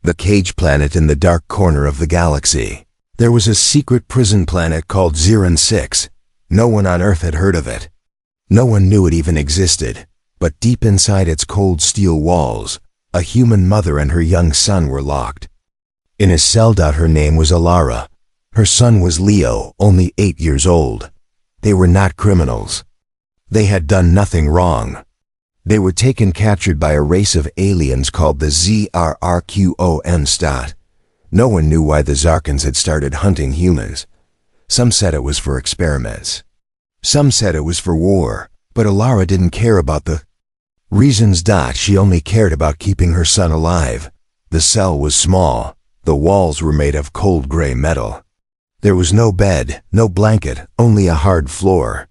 the cage planet in the dark corner of the galaxy. There was a secret prison planet called Xeron-6. No one on Earth had heard of it. No one knew it even existed, but deep inside its cold steel walls, a human mother and her young son were locked. In a cell, her name was Alara. Her son was Leo, only 8 years old. They were not criminals. They had done nothing wrong. They were captured by a race of aliens called the ZRRQON. No one knew why the Zarkans had started hunting humans. Some said it was for experiments. Some said it was for war, but Alara didn't care about the reasons. She only cared about keeping her son alive. The cell was small. The walls were made of cold gray metal. There was no bed, no blanket, only a hard floor.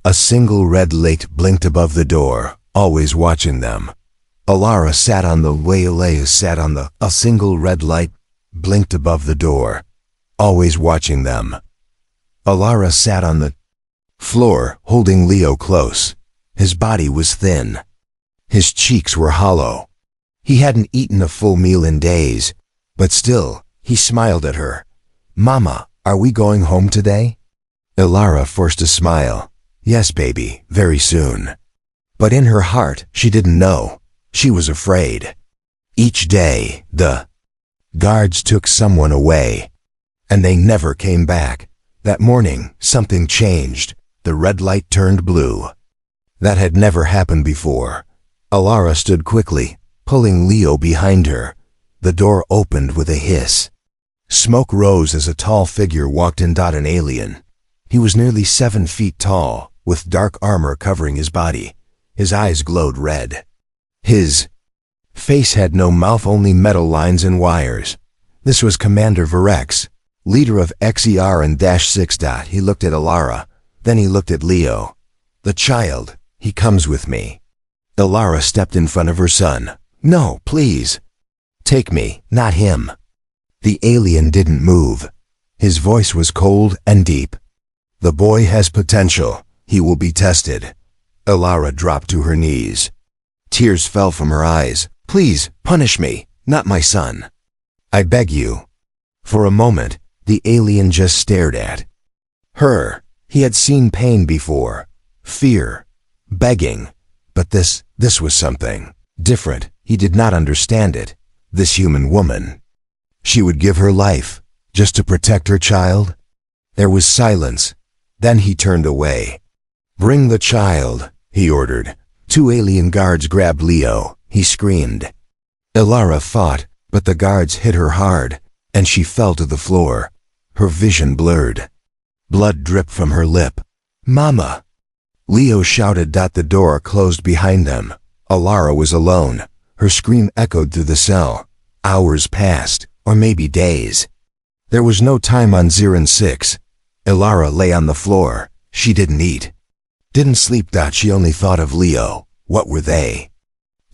A single red light blinked above the door, always watching them. Alara sat on the A single red light blinked above the door, always watching them. Alara sat on the floor, holding Leo close. His body was thin. His cheeks were hollow. He hadn't eaten a full meal in days, but still, he smiled at her. "Mama, are we going home today?" Alara forced a smile. "Yes, baby, very soon." But in her heart, she didn't know. She was afraid. Each day, the guards took someone away, and they never came back. That morning, something changed. The red light turned blue. That had never happened before. Alara stood quickly, pulling Leo behind her. The door opened with a hiss. Smoke rose as a tall figure walked in. An alien. He was nearly 7 feet tall, with dark armor covering his body. His eyes glowed red. His face had no mouth, only metal lines and wires. This was Commander Virex, leader of XER and -6. He looked at Alara, then he looked at Leo. "The child, he comes with me." Alara stepped in front of her son. "No, please. Take me, not him." The alien didn't move. His voice was cold and deep. "The boy has potential. He will be tested." Alara dropped to her knees. Tears fell from her eyes. "Please, punish me, not my son. I beg you." For a moment, the alien just stared at her. He had seen pain before, fear, begging, but this was something different. He did not understand it. This human woman. She would give her life, just to protect her child? There was silence. Then he turned away. "Bring the child," he ordered. 2 alien guards grabbed Leo. He screamed. Alara fought, but the guards hit her hard, and she fell to the floor. Her vision blurred. Blood dripped from her lip. "Mama!" Leo shouted. The door closed behind them. Alara was alone. Her scream echoed through the cell. Hours passed, or maybe days. There was no time on Xeron-6. Alara lay on the floor. She didn't eat. Didn't sleep. She only thought of Leo. What were they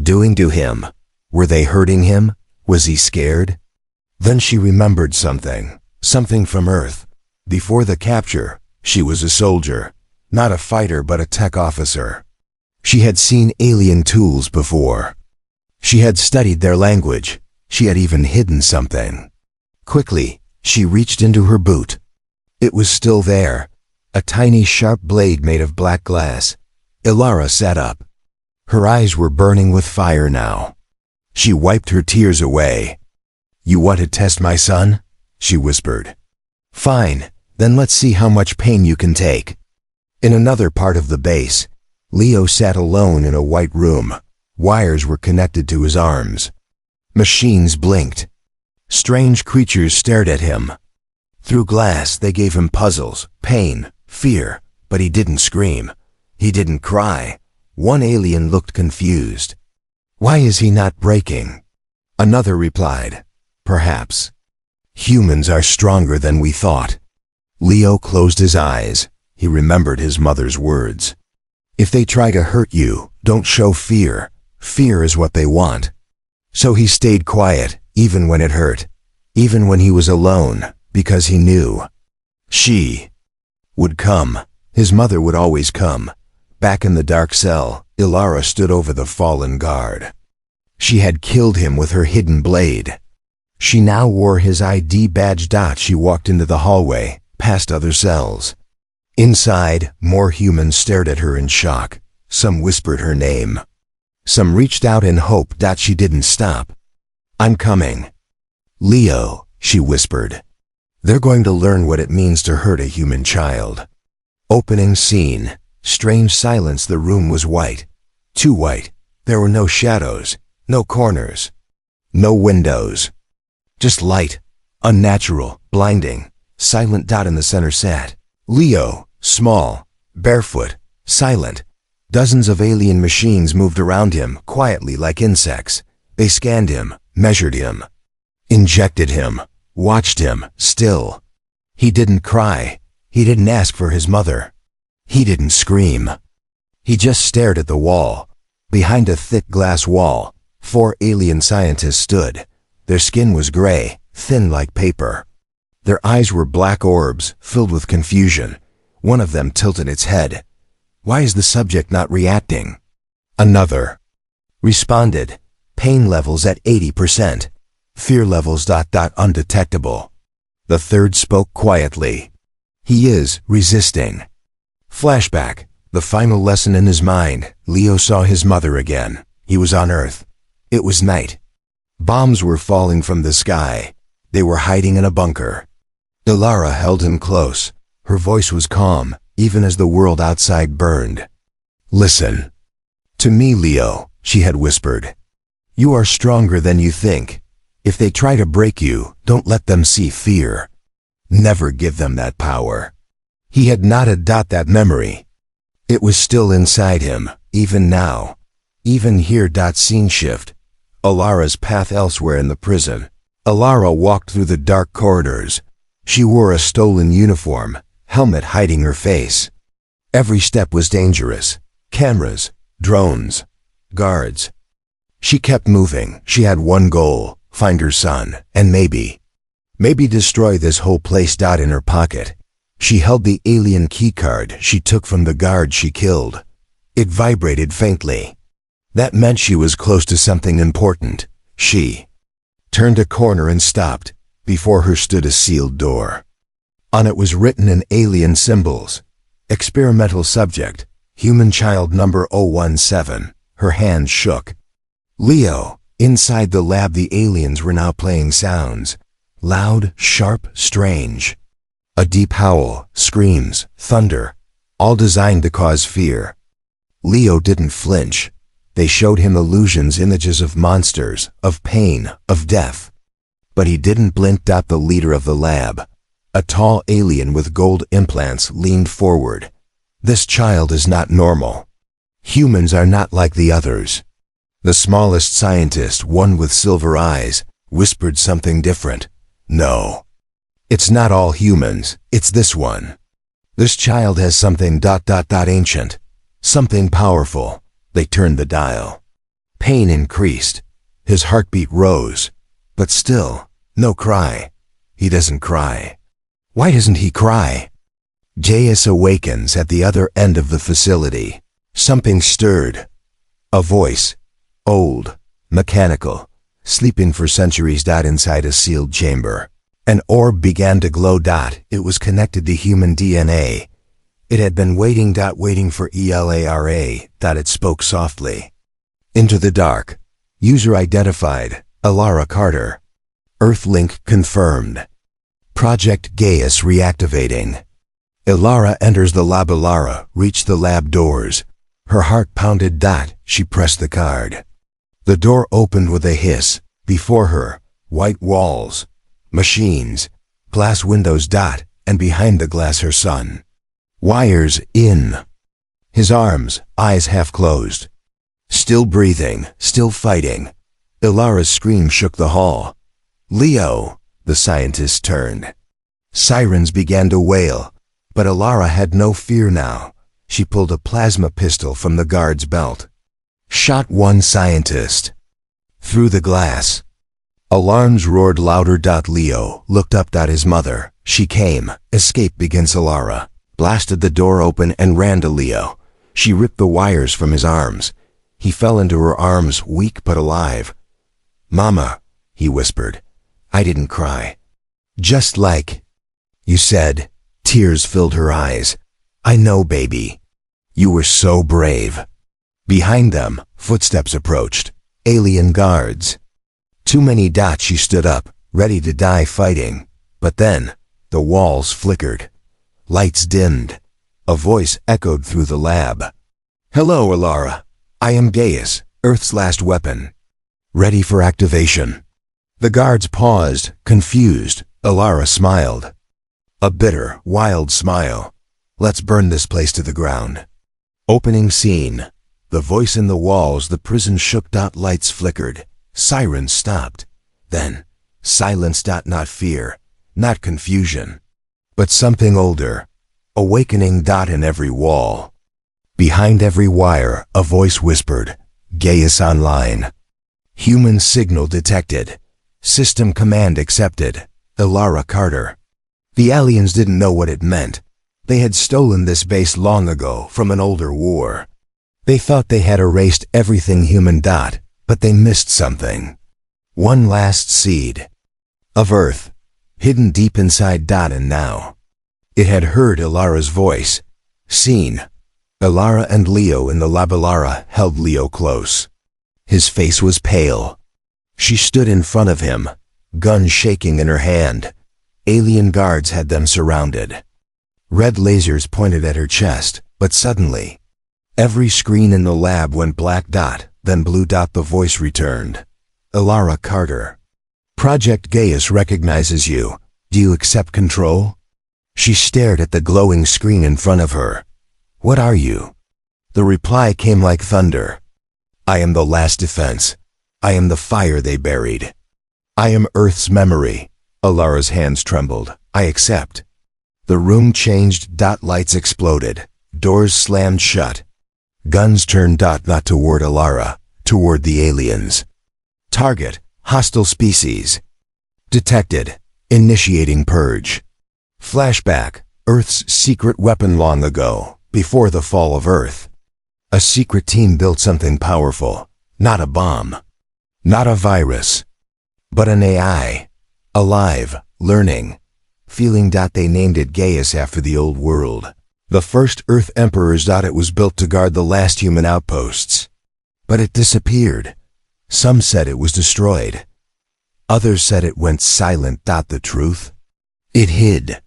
doing to him? Were they hurting him? Was he scared? Then she remembered something. Something from Earth. Before the capture, she was a soldier. Not a fighter, but a tech officer. She had seen alien tools before. She had studied their language. She had even hidden something. Quickly, she reached into her boot. It was still there. A tiny sharp blade made of black glass. Alara sat up. Her eyes were burning with fire now. She wiped her tears away. "You want to test my son?" she whispered. "Fine, then let's see how much pain you can take." In another part of the base, Leo sat alone in a white room. Wires were connected to his arms. Machines blinked. Strange creatures stared at him. Through glass, they gave him puzzles, pain, fear, but he didn't scream. He didn't cry. One alien looked confused. "Why is he not breaking?" Another replied, "Perhaps. Humans are stronger than we thought." Leo closed his eyes. He remembered his mother's words. "If they try to hurt you, don't show fear. Fear is what they want." So he stayed quiet, even when it hurt. Even when he was alone, because he knew she would come. His mother would always come. Back in the dark cell, Alara stood over the fallen guard. She had killed him with her hidden blade. She now wore his ID badge. She walked into the hallway, past other cells. Inside, more humans stared at her in shock. Some whispered her name. Some reached out in hope. She didn't stop. "I'm coming." "Leo," she whispered. "They're going to learn what it means to hurt a human child." Opening scene. Strange silence. The room was white. Too white. There were no shadows, no corners, no windows. Just light. Unnatural, blinding, silent. In the center sat Leo, small, barefoot, silent. Dozens of alien machines moved around him, quietly like insects. They scanned him, measured him, injected him, watched him, still. He didn't cry. He didn't ask for his mother. He didn't scream. He just stared at the wall. Behind a thick glass wall, 4 alien scientists stood. Their skin was gray, thin like paper. Their eyes were black orbs, filled with confusion. One of them tilted its head. "Why is the subject not reacting?" Another responded. "Pain levels at 80%. Fear levels ... undetectable." The third spoke quietly. "He is resisting." Flashback. The final lesson in his mind. Leo saw his mother again. He was on Earth. It was night. Bombs were falling from the sky. They were hiding in a bunker. Ilara held him close. Her voice was calm, even as the world outside burned. "Listen to me, Leo," she had whispered. "You are stronger than you think. If they try to break you, don't let them see fear. Never give them that power." He had nodded. That memory. It was still inside him, even now. Even here. Scene shift. Ilara's path elsewhere in the prison. Ilara walked through the dark corridors. She wore a stolen uniform, helmet hiding her face. Every step was dangerous. Cameras, drones, guards. She kept moving. She had one goal: find her son, and maybe destroy this whole place. In her pocket, she held the alien keycard she took from the guard she killed. It vibrated faintly. That meant she was close to something important. She turned a corner and stopped. Before her stood a sealed door. On it was written in alien symbols. Experimental subject, human child number 017. Her hands shook. Leo. Inside the lab, the aliens were now playing sounds. Loud, sharp, strange. A deep howl, screams, thunder, all designed to cause fear. Leo didn't flinch. They showed him illusions, images of monsters, of pain, of death. But he didn't blink. The leader of the lab, a tall alien with gold implants, leaned forward. "This child is not normal. Humans are not like the others." The smallest scientist, one with silver eyes, whispered something different. "No. It's not all humans, it's this one. This child has something ... ancient. Something powerful." They turned the dial. Pain increased. His heartbeat rose. But still, no cry. He doesn't cry. Why doesn't he cry? J.S. awakens at the other end of the facility. Something stirred. A voice. Old. Mechanical. Sleeping for centuries. Inside a sealed chamber. An orb began to glow. It was connected to human DNA. It had been waiting for ELARA. It spoke softly. Into the dark. User identified. Ilara Carter. Earthlink confirmed. Project Gaius reactivating. Ilara enters the lab. Ilara reached the lab doors. Her heart pounded. She pressed the card. The door opened with a hiss. Before her, white walls, machines, glass windows. And behind the glass, her son. Wires in. His arms, eyes half closed. Still breathing, still fighting. Ilara's scream shook the hall. "Leo!" The scientist turned. Sirens began to wail, but Ilara had no fear now. She pulled a plasma pistol from the guard's belt. Shot one scientist. Through the glass. Alarms roared louder. Leo looked up. His mother. She came. "Escape," begins Ilara. Blasted the door open and ran to Leo. She ripped the wires from his arms. He fell into her arms, weak but alive. "Mama," he whispered. I didn't cry. Just like you said. Tears filled her eyes. I know, baby. You were so brave. Behind them, footsteps approached. Alien guards. Too many dots. She stood up, ready to die fighting. But then, the walls flickered. Lights dimmed. A voice echoed through the lab. Hello, Alara. I am Gaius, Earth's last weapon. Ready for activation. The guards paused, confused. Alara smiled. A bitter, wild smile. Let's burn this place to the ground. Opening scene. The voice in the walls, the prison shook. Lights flickered. Sirens stopped. Then, silence. Not fear, not confusion, but something older. Awakening. In every wall. Behind every wire, a voice whispered, Gaius online. Human signal detected. System command accepted. Alara Carter. The aliens didn't know what it meant. They had stolen this base long ago from an older war. They thought they had erased everything human. But they missed something. One last seed. Of Earth. Hidden deep inside. And now. It had heard Alara's voice. Seen. Alara and Leo in the lab. Alara held Leo close. His face was pale. She stood in front of him, gun shaking in her hand. Alien guards had them surrounded. Red lasers pointed at her chest, but suddenly, every screen in the lab went black. Then blue. The voice returned. Alara Carter. Project Gaius recognizes you. Do you accept control? She stared at the glowing screen in front of her. What are you? The reply came like thunder. I am the last defense. I am the fire they buried. I am Earth's memory. Alara's hands trembled. I accept. The room changed. Lights exploded. Doors slammed shut. Guns turned. Not toward Alara, toward the aliens. Target, hostile species. Detected. Initiating purge. Flashback, Earth's secret weapon long ago, before the fall of Earth. A secret team built something powerful. Not a bomb. Not a virus. But an AI. Alive, learning, feeling. They named it Gaius after the old world. The first Earth emperors. It was built to guard the last human outposts. But it disappeared. Some said it was destroyed. Others said it went silent. The truth? It hid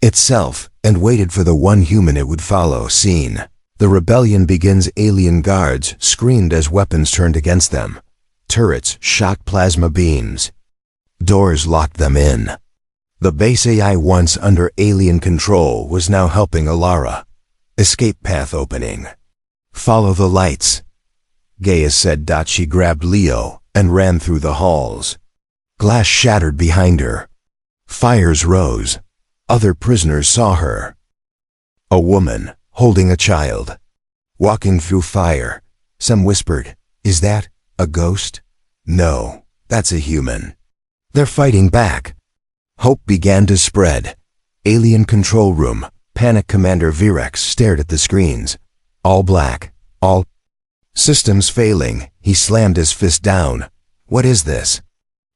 itself and waited for the one human it would follow. Scene. The rebellion begins. Alien guards screamed as weapons turned against them. Turrets shot plasma beams. Doors locked them in. The base AI, once under alien control, was now helping Alara. Escape path opening. Follow the lights, Gaius said. She grabbed Leo and ran through the halls. Glass shattered behind her. Fires rose. Other prisoners saw her. A woman, holding a child. Walking through fire. Some whispered, "Is that a ghost?" "No, that's a human." They're fighting back. Hope began to spread. Alien control room. Panic Commander Virex stared at the screens. All black. All systems failing. He slammed his fist down. What is this?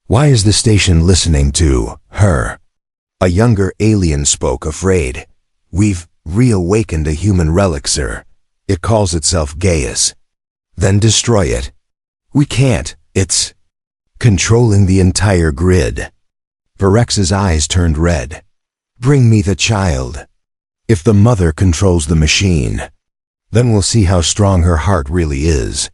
Why is the station listening to her? A younger alien spoke, afraid. "We've reawakened a human relic, sir. It calls itself Gaius." "Then destroy it." "We can't. It's controlling the entire grid." Virex's eyes turned red. "Bring me the child. If the mother controls the machine, then we'll see how strong her heart really is."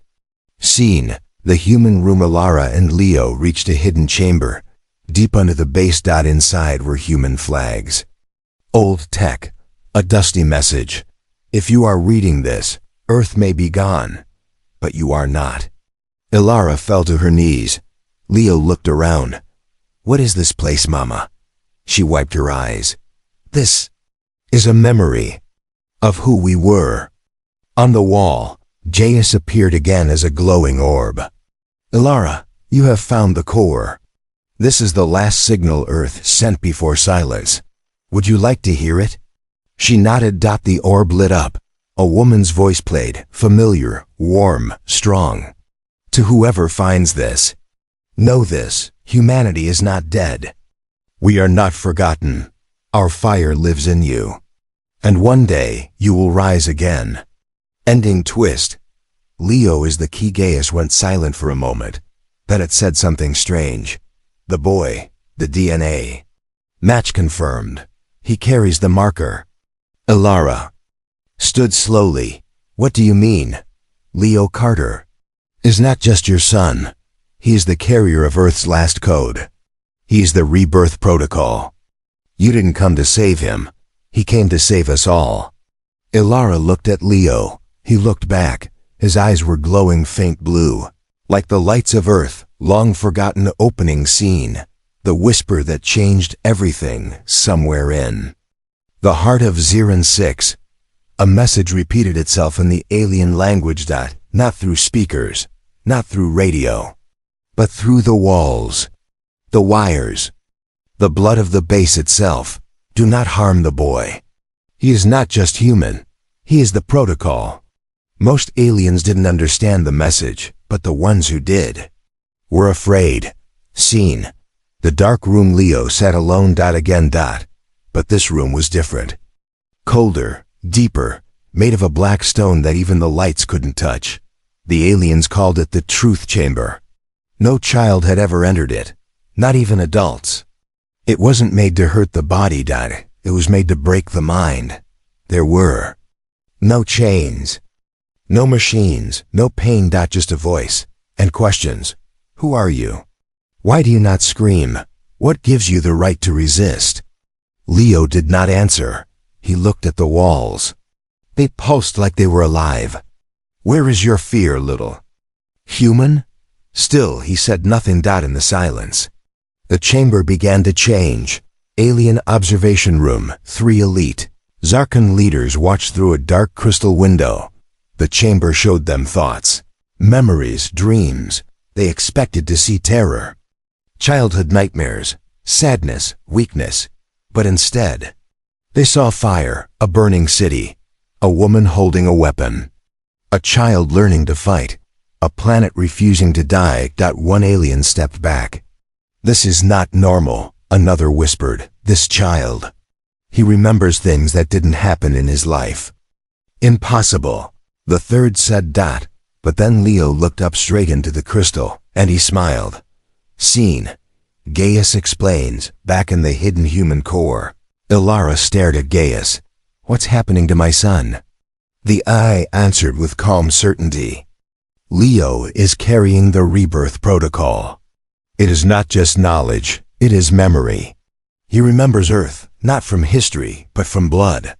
Scene. The human room. Alara and Leo reached a hidden chamber. Deep under the base. Inside were human flags. Old tech. A dusty message. "If you are reading this, Earth may be gone, but you are not." Alara fell to her knees. Leo looked around. "What is this place, Mama?" She wiped her eyes. "This is a memory of who we were." On the wall, Gaius appeared again as a glowing orb. "Alara, you have found the core. This is the last signal Earth sent before silence. Would you like to hear it?" She nodded. The orb lit up. A woman's voice played, familiar, warm, strong. "To whoever finds this, know this. Humanity is not dead. We are not forgotten. Our fire lives in you. And one day, you will rise again. Ending twist. Leo is the key. Gaius went silent for a moment. Then it said something strange. The boy, the DNA. Match confirmed. He carries the marker. Ilara stood slowly. What do you mean? Leo Carter is not just your son. He is the carrier of Earth's last code. He's the rebirth protocol. You didn't come to save him. He came to save us all. Ilara looked at Leo. He looked back. His eyes were glowing faint blue, like the lights of Earth, long-forgotten opening scene, the whisper that changed everything somewhere in the heart of Ziran 6. A message repeated itself in the alien language. Not through speakers, not through radio, but through the walls, the wires, the blood of the base itself. Do not harm the boy. He is not just human. He is the protocol. Most aliens didn't understand the message, but the ones who did were afraid. Seen. The dark room. Leo sat alone. Again. But this room was different. Colder, deeper, made of a black stone that even the lights couldn't touch. The aliens called it the truth chamber. No child had ever entered it, not even adults. It wasn't made to hurt the body. It was made to break the mind. There were no chains, no machines, no pain. Just a voice and questions. Who are you? Why do you not scream? What gives you the right to resist? Leo did not answer. He looked at the walls. They pulsed like they were alive. Where is your fear, little human? Still, he said nothing. In the silence, the chamber began to change. Alien observation room, 3 elite Zarkan leaders watched through a dark crystal window. The chamber showed them thoughts, memories, dreams. They expected to see terror, childhood nightmares, sadness, weakness. But instead, they saw fire, a burning city, a woman holding a weapon, a child learning to fight, a planet refusing to die. One alien stepped back. This is not normal, another whispered. This child. He remembers things that didn't happen in his life. Impossible, the third said. But then Leo looked up straight into the crystal, and he smiled. Seen. Gaius explains, back in the hidden human core. Ilara stared at Gaius. What's happening to my son? The eye answered with calm certainty. Leo is carrying the rebirth protocol. It is not just knowledge, it is memory. He remembers Earth, not from history, but from blood.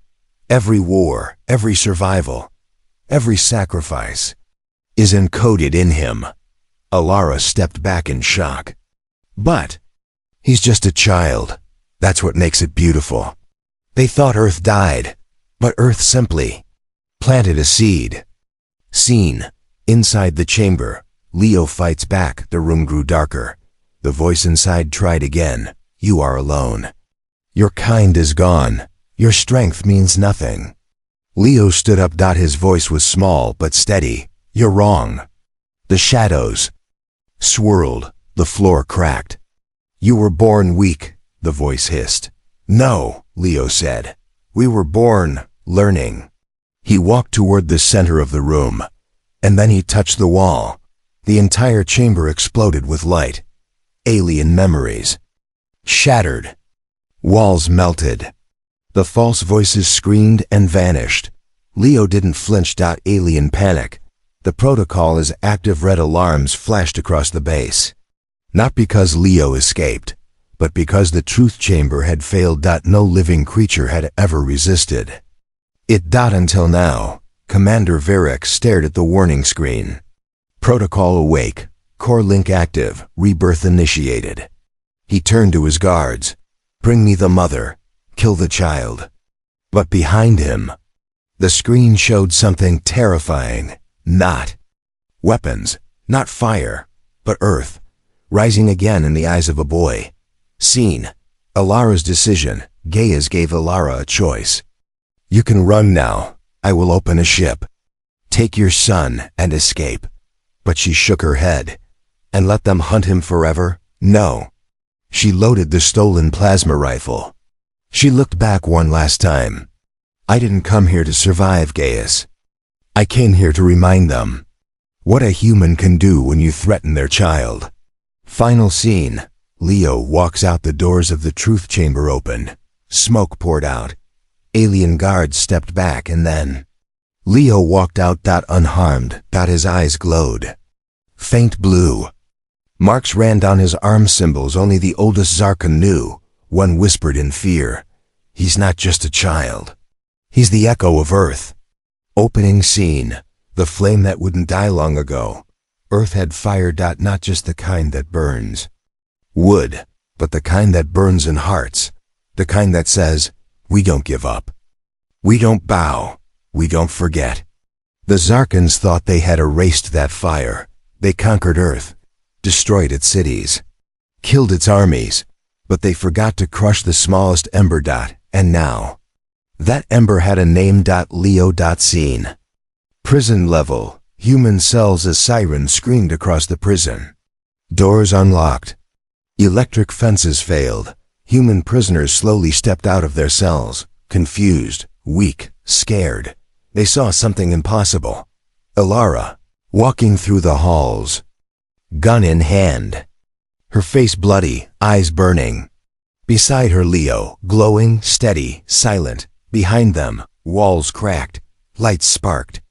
Every war, every survival, every sacrifice is encoded in him. Ilara stepped back in shock. But he's just a child. That's what makes it beautiful. They thought Earth died, but Earth simply planted a seed. Seen. Inside the chamber, Leo fights back. The room grew darker. The voice inside tried again. You are alone. Your kind is gone. Your strength means nothing. Leo stood up. His voice was small but steady. You're wrong. The shadows swirled. The floor cracked. You were born weak, the voice hissed. No, Leo said. We were born learning. He walked toward the center of the room, and then he touched the wall. The entire chamber exploded with light. Alien memories shattered. Walls melted. The false voices screamed and vanished. Leo didn't flinch. Alien panic. The protocol is active. Red alarms flashed across the base. Not because Leo escaped, but because the truth chamber had failed. No living creature had ever resisted it. Until now. Commander Varek stared at the warning screen. Protocol awake, core link active, rebirth initiated. He turned to his guards. Bring me the mother, kill the child. But behind him, the screen showed something terrifying. Not weapons, not fire, but Earth, rising again in the eyes of a boy. Seen. Ilara's decision. Gaius gave Ilara a choice. You can run now. I will open a ship. Take your son and escape. But she shook her head. And let them hunt him forever? No. She loaded the stolen plasma rifle. She looked back one last time. I didn't come here to survive, Gaius. I came here to remind them what a human can do when you threaten their child. Final scene. Leo walks out, the doors of the truth chamber opened. Smoke poured out. Alien guards stepped back, and then Leo walked out, unharmed. His eyes glowed. Faint blue. Marks ran down his arm, symbols only the oldest Zarkan knew. One whispered in fear, "He's not just a child. He's the echo of Earth." Opening scene. The flame that wouldn't die long ago. Earth had fire. Not just the kind that burns wood, but the kind that burns in hearts. The kind that says, "We don't give up. We don't bow. We don't forget." The Zarkans thought they had erased that fire. They conquered Earth, destroyed its cities, killed its armies, but they forgot to crush the smallest ember. And now, that ember had a name. Leo. Scene. Prison level. Human cells. A siren screamed across the prison. Doors unlocked. Electric fences failed. Human prisoners slowly stepped out of their cells, confused, weak, scared. They saw something impossible. Ilara, walking through the halls, gun in hand. Her face bloody, eyes burning. Beside her, Leo, glowing, steady, silent. Behind them, walls cracked, lights sparked.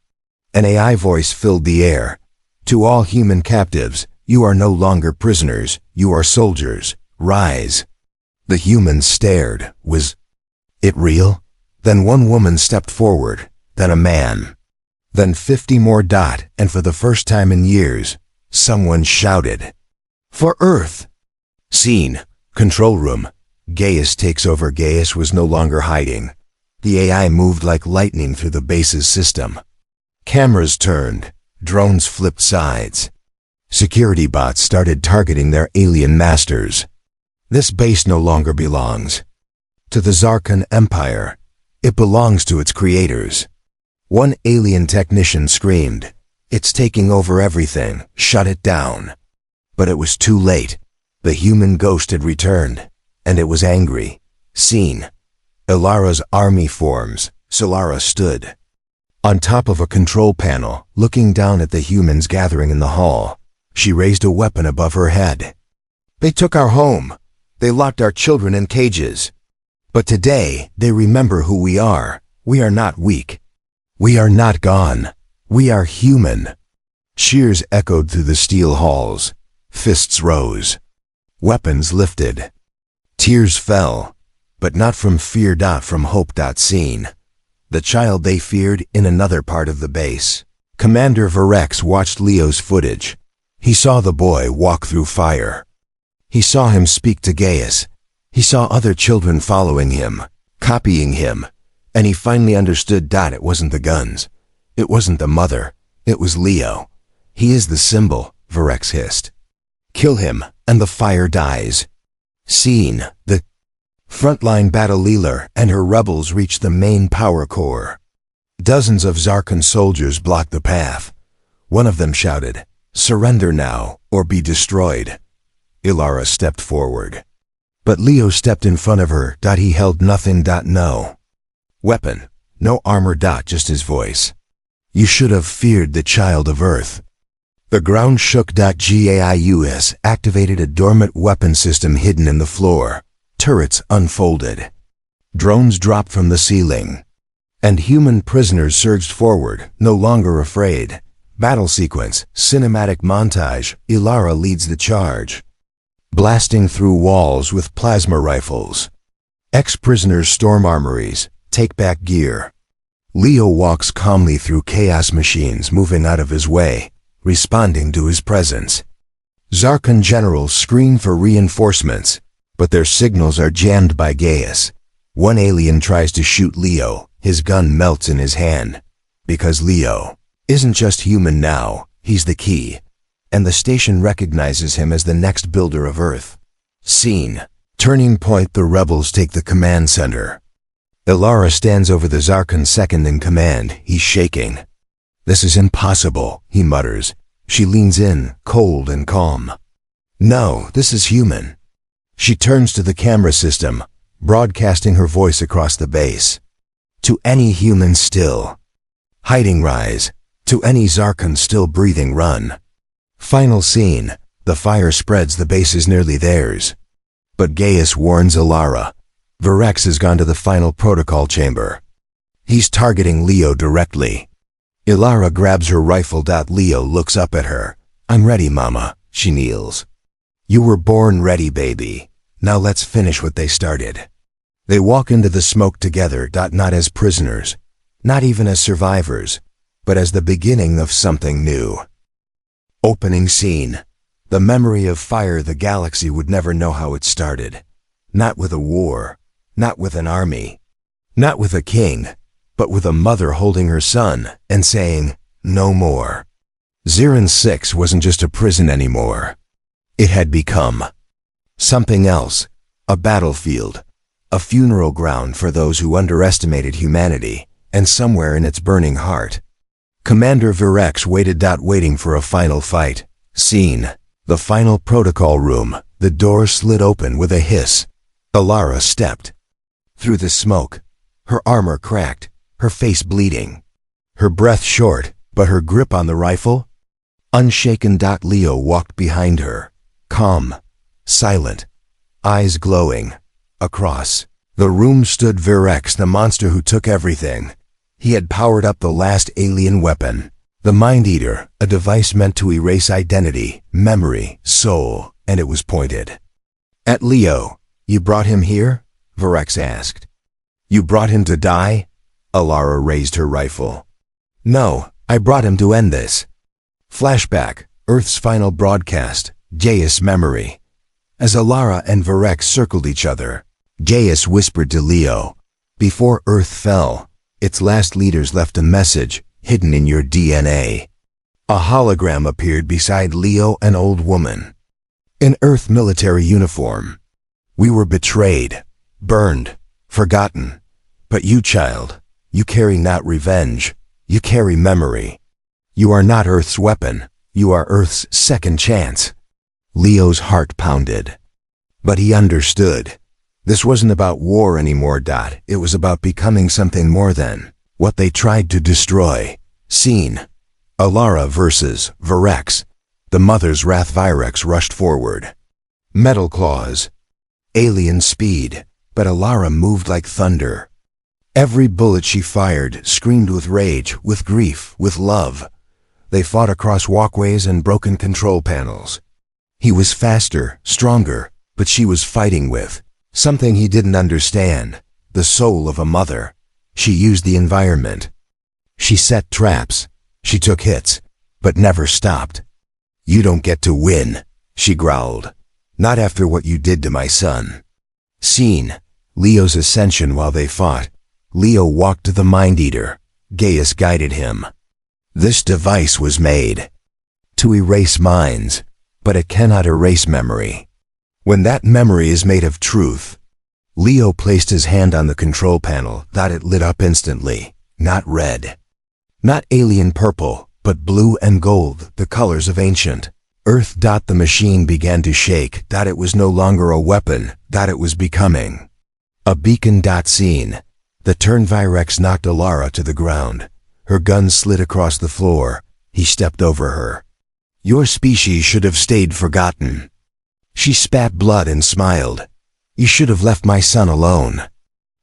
An AI voice filled the air. "To all human captives, you are no longer prisoners, you are soldiers. Rise." The humans stared. Was it real? Then one woman stepped forward, then a man. Then 50 more. And for the first time in years, someone shouted, "For Earth!" Scene. Control room. Gaius takes over. Gaius was no longer hiding. The AI moved like lightning through the base's system. Cameras turned. Drones flipped sides. Security bots started targeting their alien masters. This base no longer belongs to the Zarkan Empire. It belongs to its creators. One alien technician screamed, "It's taking over everything. Shut it down." But it was too late. The human ghost had returned, and it was angry. Scene. Ilara's army forms. Solara stood on top of a control panel, looking down at the humans gathering in the hall. She raised a weapon above her head. "They took our home. They locked our children in cages. But today, they remember who we are. We are not weak. We are not gone. We are human." Cheers echoed through the steel halls. Fists rose. Weapons lifted. Tears fell, but not from fear. From hope. Scene. The child they feared in another part of the base. Commander Varex watched Leo's footage. He saw the boy walk through fire. He saw him speak to Gaius. He saw other children following him, copying him, and he finally understood. It wasn't the guns. It wasn't the mother. It was Leo. "He is the symbol," Varex hissed. "Kill him, and the fire dies." Scene. The frontline battle. Leela and her rebels reached the main power core. Dozens of Zarkan soldiers blocked the path. One of them shouted, "Surrender now, or be destroyed." Ilara stepped forward. But Leo stepped in front of her. He held nothing. No weapon, no armor. Just his voice. "You should have feared the child of Earth." The ground shook. Gaius activated a dormant weapon system hidden in the floor. Turrets unfolded. Drones dropped from the ceiling. And human prisoners surged forward, no longer afraid. Battle sequence, cinematic montage. Ilara leads the charge, blasting through walls with plasma rifles. Ex-prisoners storm armories, take back gear. Leo walks calmly through chaos machines, moving out of his way, responding to his presence. Zarkan generals scream for reinforcements, but their signals are jammed by Gaius. One alien tries to shoot Leo. His gun melts in his hand. Because Leo isn't just human now, he's the key. And the station recognizes him as the next builder of Earth. Scene. Turning point. The rebels take the command center. Ilara stands over the Zarkan second in command. He's shaking. "This is impossible," he mutters. She leans in, cold and calm. No, this is human. She turns to the camera system, broadcasting her voice across the base. To any human still hiding, rise. To any Zarkon still breathing, run. Final scene. The fire spreads, the base is nearly theirs. But Gaius warns Alara. Virex has gone to the final protocol chamber. He's targeting Leo directly. Alara grabs her rifle. Leo looks up at her. I'm ready, Mama. She kneels. You were born ready, baby. Now let's finish what they started. They walk into the smoke together. Not as prisoners, not even as survivors, but as the beginning of something new. Opening scene. The memory of fire. The galaxy would never know how it started. Not with a war, not with an army, not with a king, but with a mother holding her son and saying, no more. Zirin 6 wasn't just a prison anymore. It had become something else, a battlefield, a funeral ground for those who underestimated humanity, and somewhere in its burning heart, Commander Virex waited. Waiting for a final fight. Scene. The final protocol room. The door slid open with a hiss. Alara stepped through the smoke, her armor cracked, her face bleeding, her breath short, but her grip on the rifle unshaken. Leo walked behind her, calm, silent, eyes glowing. Across the room stood Virex, the monster who took everything. He had powered up the last alien weapon, the Mind Eater, a device meant to erase identity, memory, soul, and it was pointed at Leo. You brought him here? Virex asked. You brought him to die? Alara raised her rifle. No, I brought him to end this. Flashback, Earth's final broadcast, Gaius' memory. As Alara and Virex circled each other, Gaius whispered to Leo, before Earth fell, its last leaders left a message hidden in your DNA. A hologram appeared beside Leo, an old woman in Earth military uniform. We were betrayed, burned, forgotten. But you, child, you carry not revenge, you carry memory. You are not Earth's weapon, you are Earth's second chance. Leo's heart pounded. But he understood. This wasn't about war anymore. It was about becoming something more than what they tried to destroy. Scene. Alara versus Virex. The mother's wrath. Virex rushed forward. Metal claws. Alien speed. But Alara moved like thunder. Every bullet she fired screamed with rage, with grief, with love. They fought across walkways and broken control panels. He was faster, stronger, but she was fighting with something he didn't understand, the soul of a mother. She used the environment. She set traps. She took hits, but never stopped. You don't get to win, she growled. Not after what you did to my son. Scene. Leo's ascension. While they fought, Leo walked to the Mind Eater. Gaius guided him. This device was made to erase minds, but it cannot erase memory. When that memory is made of truth. Leo placed his hand on the control panel. It lit up instantly. Not red, not alien purple, but blue and gold, the colors of ancient Earth. The machine began to shake. It was no longer a weapon. It was becoming a beacon. Scene. The turn. Virex knocked Alara to the ground. Her gun slid across the floor. He stepped over her. Your species should have stayed forgotten. She spat blood and smiled. You should have left my son alone.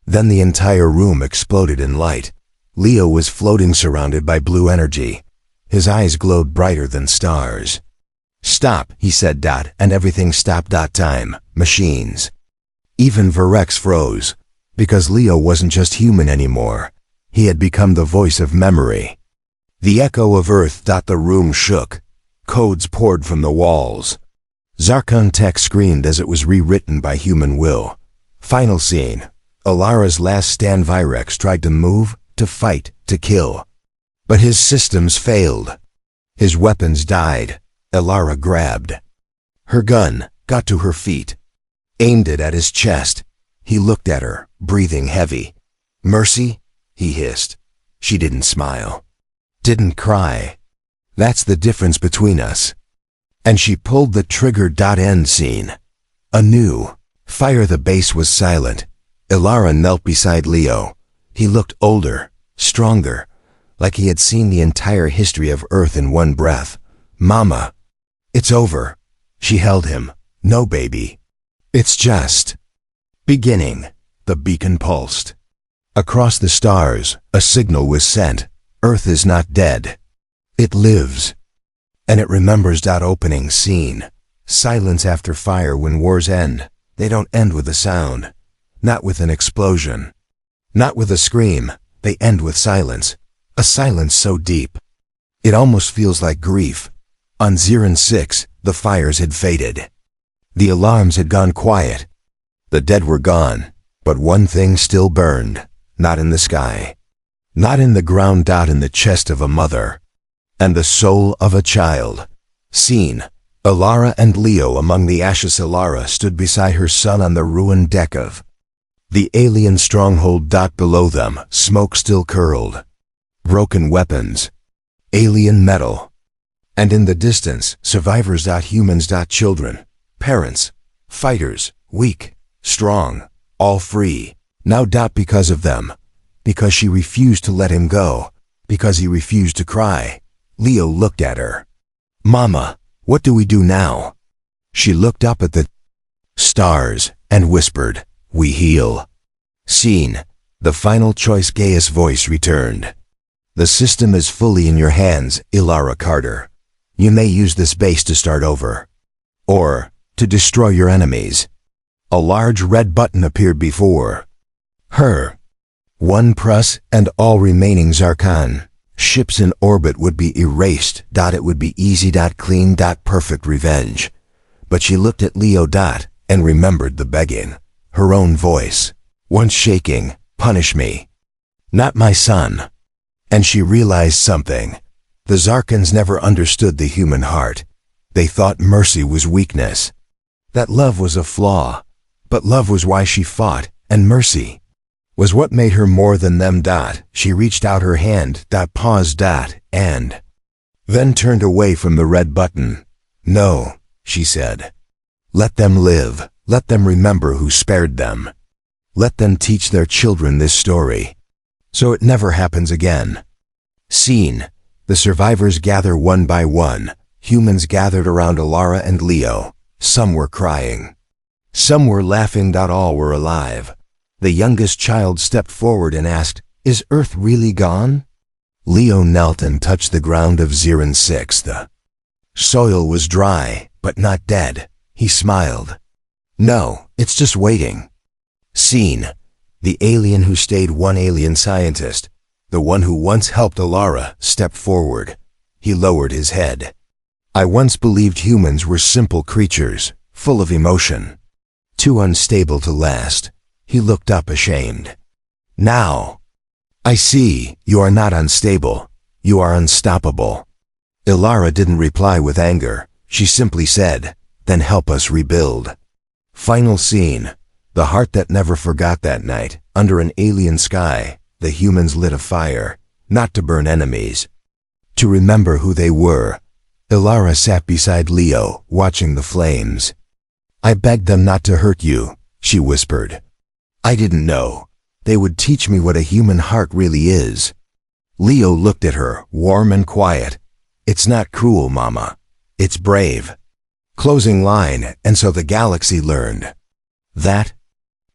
Then the entire room exploded in light. Leo was floating surrounded by blue energy. His eyes glowed brighter than stars. Stop, he said. And everything stopped. Time, machines. Even Virex froze, because Leo wasn't just human anymore. He had become the voice of memory. The echo of Earth. The room shook. Codes poured from the walls. Zarkon tech screamed as it was rewritten by human will. Final scene. Alara's last stand. Virex tried to move, to fight, to kill. But his systems failed. His weapons died. Alara grabbed her gun, got to her feet, aimed it at his chest. He looked at her, breathing heavy. Mercy? He hissed. She didn't smile. Didn't cry. That's the difference between us. And she pulled the trigger. End scene. Anew. Fire. The base was silent. Ilara knelt beside Leo. He looked older, stronger, like he had seen the entire history of Earth in one breath. Mama. It's over. She held him. No, baby. It's just beginning. The beacon pulsed. Across the stars, a signal was sent. Earth is not dead. It lives. And it remembers. Opening scene. Silence after fire. When wars end, they don't end with a sound. Not with an explosion. Not with a scream. They end with silence. A silence so deep. It almost feels like grief. On Zirin 6, the fires had faded. The alarms had gone quiet. The dead were gone. But one thing still burned. Not in the sky. Not in the ground. In the chest of a mother. And the soul of a child. Scene. Ilara and Leo among the ashes. Ilara stood beside her son on the ruined deck of the alien stronghold. Below them, smoke still curled. Broken weapons. Alien metal. And in the distance, survivors. Humans. Children. Parents. Fighters. Weak. Strong. All free. Now. Because of them. Because she refused to let him go. Because he refused to cry. Leo looked at her. Mama, what do we do now? She looked up at the stars and whispered, we heal. Scene. The final choice. Gaius' voice returned. The system is fully in your hands, Ilara Carter. You may use this base to start over. Or to destroy your enemies. A large red button appeared before her. One press and all remaining Zarkon ships in orbit would be erased. It would be easy. Clean. Perfect revenge. But she looked at Leo. And remembered the begging. Her own voice. Once shaking, punish me. Not my son. And she realized something. The Zarkons never understood the human heart. They thought mercy was weakness. That love was a flaw. But love was why she fought, and mercy was what made her more than them. She reached out her hand. Paused. And then turned away from the red button. No, she said. Let them live. Let them remember who spared them. Let them teach their children this story, so it never happens again. Scene. The survivors gather one by one. Humans gathered around Ilara and Leo. Some were crying. Some were laughing. All were alive. The youngest child stepped forward and asked, is Earth really gone? Leo knelt and touched the ground of Zirin 6. The soil was dry, but not dead. He smiled. No, it's just waiting. Scene. The alien who stayed. One alien scientist, the one who once helped Ilara, stepped forward. He lowered his head. I once believed humans were simple creatures, full of emotion. Too unstable to last. He looked up ashamed. Now, I see, you are not unstable. You are unstoppable. Ilara didn't reply with anger. She simply said, then help us rebuild. Final scene. The heart that never forgot. That night, under an alien sky, the humans lit a fire, not to burn enemies, to remember who they were. Ilara sat beside Leo, watching the flames. I begged them not to hurt you, she whispered. I didn't know. They would teach me what a human heart really is. Leo looked at her, warm and quiet. It's not cruel, Mama. It's brave. Closing line. And so the galaxy learned that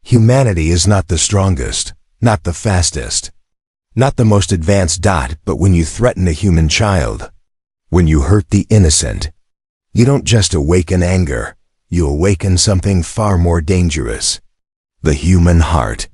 humanity is not the strongest, not the fastest, not the most advanced. But when you threaten a human child, when you hurt the innocent, you don't just awaken anger, you awaken something far more dangerous. The human heart.